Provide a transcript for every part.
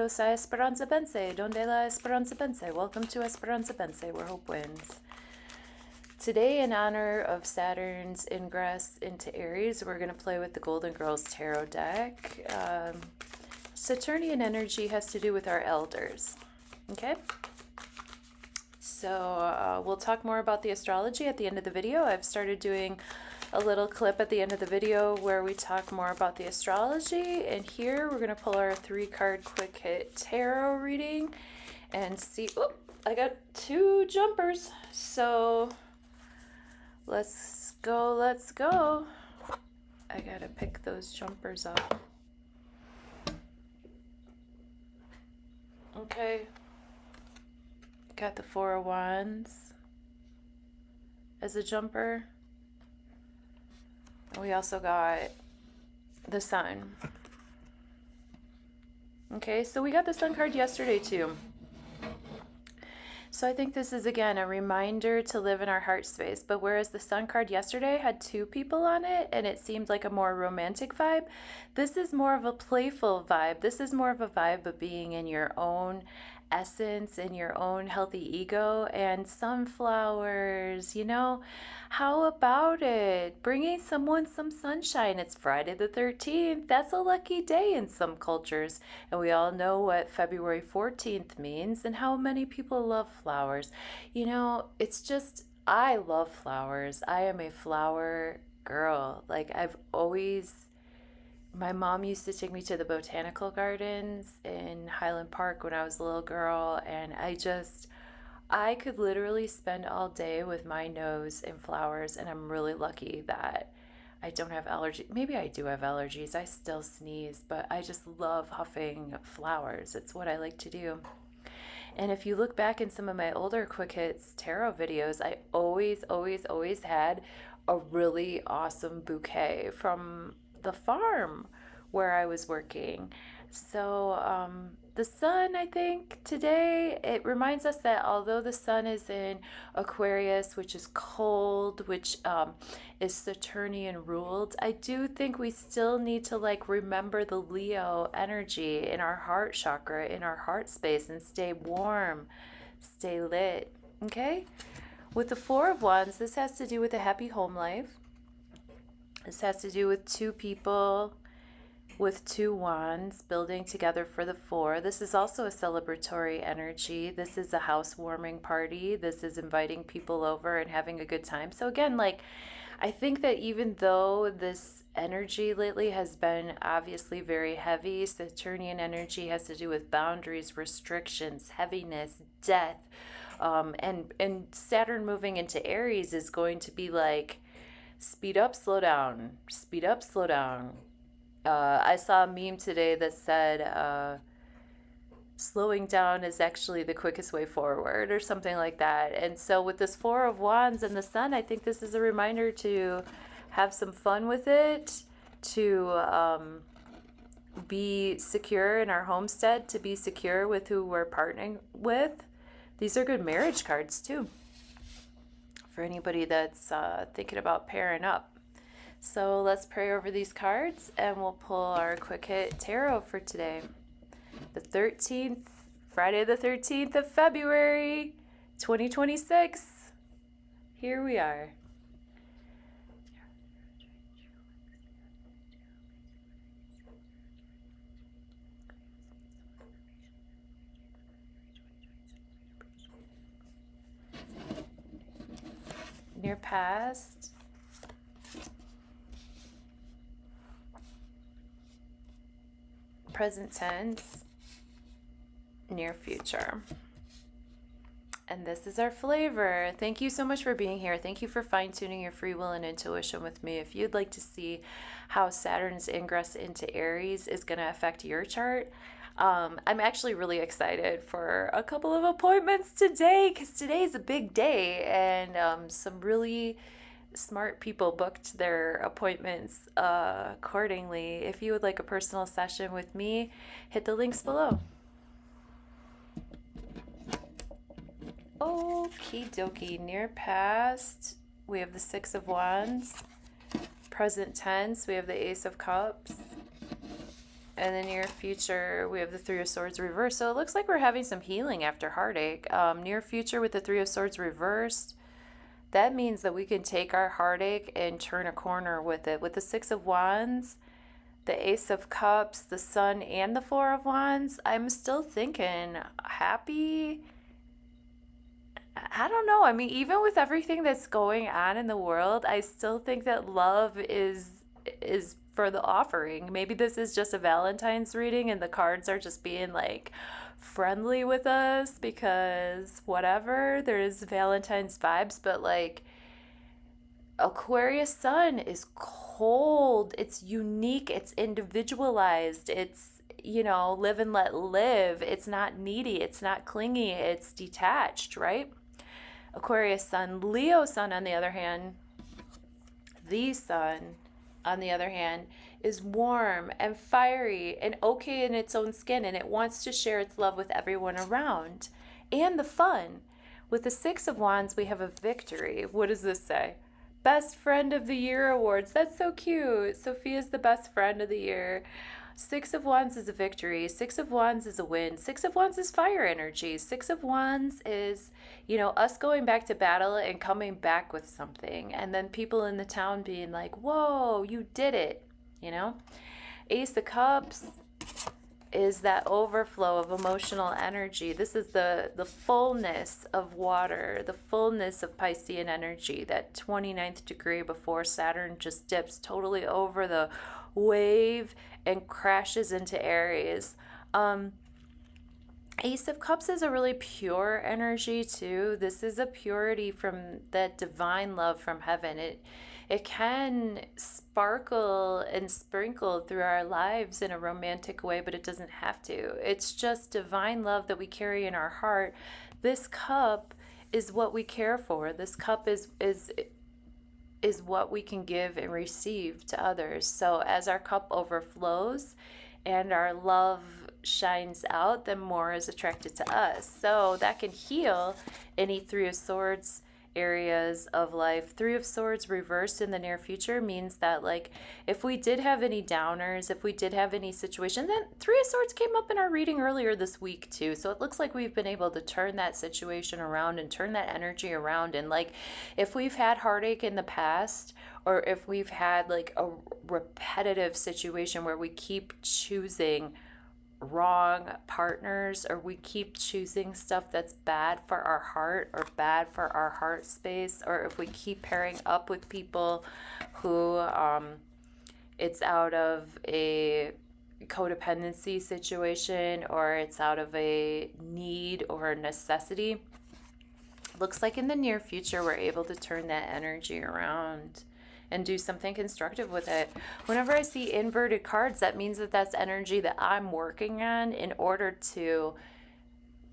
Bienvenidos a Esperanza Pense. Donde la Esperanza Pense? Welcome to Esperanza Pense, where hope wins. Today, in honor of Saturn's ingress into Aries, we're going to play with the Golden Girls Tarot deck. Saturnian energy has to do with our elders. Okay? So we'll talk more about the astrology at the end of the video. I've started doing a little clip at the end of the video where we talk more about the astrology, and here we're going to pull our 3-card quick hit tarot reading and see. Oh, I got 2 jumpers, so let's go. I gotta pick those jumpers up. Okay, got the 4 of Wands as a jumper. We also got the Sun. Okay, so we got the Sun card yesterday too. So I think this is, again, a reminder to live in our heart space. But whereas the Sun card yesterday had 2 people on it and it seemed like a more romantic vibe, this is more of a playful vibe. This is more of a vibe of being in your own essence, in your own healthy ego, and sunflowers, you know. How about it? Bringing someone some sunshine. It's Friday the 13th. That's a lucky day in some cultures. And we all know what February 14th means and how many people love flowers. You know, it's just, I love flowers. I am a flower girl. Like, my mom used to take me to the botanical gardens in Highland Park when I was a little girl, and I could literally spend all day with my nose in flowers, and I'm really lucky that I don't have allergies. Maybe I do have allergies. I still sneeze, but I just love huffing flowers. It's what I like to do. And if you look back in some of my older Quick Hits tarot videos, I always had a really awesome bouquet from the farm where I was working. So the Sun, I think today, it reminds us that although the Sun is in Aquarius, which is cold, which is Saturnian ruled, I do think we still need to remember the Leo energy in our heart chakra, in our heart space, and stay warm, stay lit. Okay? With the 4 of Wands, this has to do with a happy home life. This has to do with 2 people with 2 wands building together for the 4. This is also a celebratory energy. This is a housewarming party. This is inviting people over and having a good time. So again, I think that even though this energy lately has been obviously very heavy, Saturnian energy has to do with boundaries, restrictions, heaviness, death, and Saturn moving into Aries is going to be speed up, slow down, speed up, slow down. I saw a meme today that said slowing down is actually the quickest way forward, or something like that. And so with this 4 of Wands and the Sun, I think this is a reminder to have some fun with it, to be secure in our homestead, to be secure with who we're partnering with. These are good marriage cards too, for anybody that's thinking about pairing up. So let's pray over these cards, and we'll pull our quick hit tarot for today. The 13th, Friday the 13th of February, 2026. Here we are. Near past, present tense, near future. And this is our flavor. Thank you so much for being here. Thank you for fine-tuning your free will and intuition with me. If you'd like to see how Saturn's ingress into Aries is going to affect your chart, I'm actually really excited for a couple of appointments today, because today is a big day, and some really smart people booked their appointments accordingly. If you would like a personal session with me, hit the links below. Okie dokie. Near past, we have the 6 of Wands. Present tense, we have the Ace of Cups. In the near future, we have the Three of Swords reversed. So it looks like we're having some healing after heartache. Near future with the Three of Swords reversed, that means that we can take our heartache and turn a corner with it. With the Six of Wands, the Ace of Cups, the Sun, and the Four of Wands, I'm still thinking happy. I don't know. I mean, even with everything that's going on in the world, I still think that love is for the offering. Maybe this is just a Valentine's reading and the cards are just being like friendly with us because whatever, there's Valentine's vibes, but like Aquarius sun is cold, it's unique, it's individualized, it's, you know, live and let live. It's not needy, it's not clingy, it's detached, right? Aquarius sun. Leo sun, on the other hand, the sun, on the other hand, is warm and fiery and okay in its own skin, and it wants to share its love with everyone around. And the fun. With the Six of Wands, we have a victory. What does this say? Best Friend of the Year awards. That's so cute. Sophia's the best friend of the year. Six of Wands is a victory. Six of Wands is a win. Six of Wands is fire energy. Six of Wands is, you know, us going back to battle and coming back with something. And then people in the town being like, whoa, you did it, you know? Ace of Cups is that overflow of emotional energy. This is the fullness of water, the fullness of Piscean energy, that 29th degree before Saturn just dips totally over the wave and crashes into Aries. Ace of Cups is a really pure energy too. This is a purity from that divine love from heaven. It can sparkle and sprinkle through our lives in a romantic way, but it doesn't have to. It's just divine love that we carry in our heart. This cup is what we care for. This cup is what we can give and receive to others. So as our cup overflows and our love shines out, then more is attracted to us. So that can heal any Three of Swords areas of life. Three of Swords reversed in the near future means that, like, if we did have any downers, if we did have any situation, then Three of Swords came up in our reading earlier this week too. So it looks like we've been able to turn that situation around and turn that energy around. And like, if we've had heartache in the past, or if we've had like a repetitive situation where we keep choosing wrong partners, or we keep choosing stuff that's bad for our heart or bad for our heart space, or if we keep pairing up with people who it's out of a codependency situation, or it's out of a need or a necessity, looks like in the near future we're able to turn that energy around and do something constructive with it. Whenever I see inverted cards, that means that that's energy that I'm working on in order to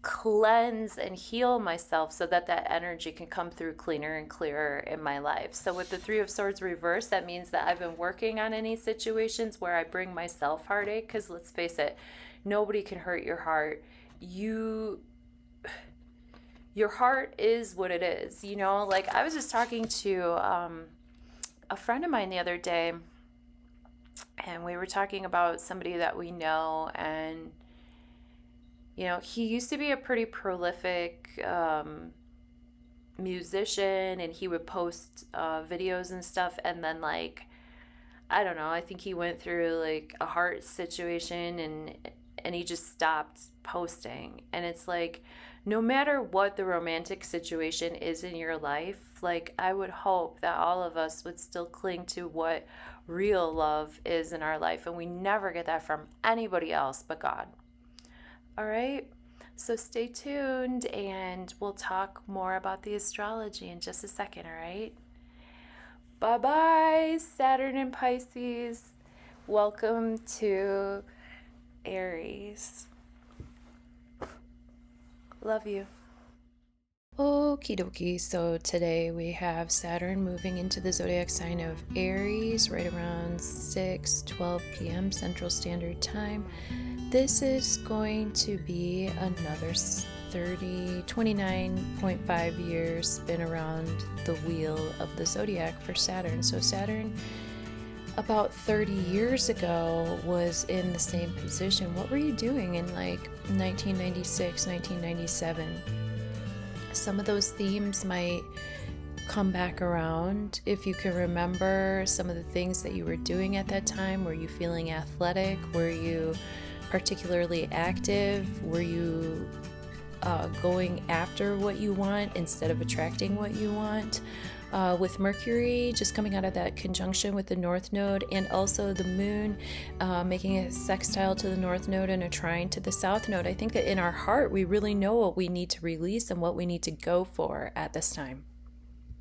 cleanse and heal myself so that that energy can come through cleaner and clearer in my life. So with the Three of Swords reversed, that means that I've been working on any situations where I bring myself heartache, because let's face it, nobody can hurt your heart. Your heart is what it is, you know? Like, I was just talking to a friend of mine the other day, and we were talking about somebody that we know, and you know, he used to be a pretty prolific musician, and he would post videos and stuff, and then like, I don't know, I think he went through like a heart situation, and he just stopped posting. And it's like, no matter what the romantic situation is in your life, like, I would hope that all of us would still cling to what real love is in our life. And we never get that from anybody else but God. All right? So stay tuned, and we'll talk more about the astrology in just a second, all right? Bye-bye, Saturn and Pisces. Welcome to Aries. Love you. Okie dokie, so today we have Saturn moving into the zodiac sign of Aries right around 6:12 p.m. Central Standard Time. This is going to be another 29.5 years spin around the wheel of the zodiac for Saturn. So Saturn about 30 years ago was in the same position, what were you doing in like 1996, 1997? Some of those themes might come back around. If you can remember some of the things that you were doing at that time, were you feeling athletic? Were you particularly active? Were you going after what you want instead of attracting what you want? With Mercury just coming out of that conjunction with the North Node, and also the Moon making a sextile to the North Node and a trine to the South Node, I think that in our heart we really know what we need to release and what we need to go for at this time.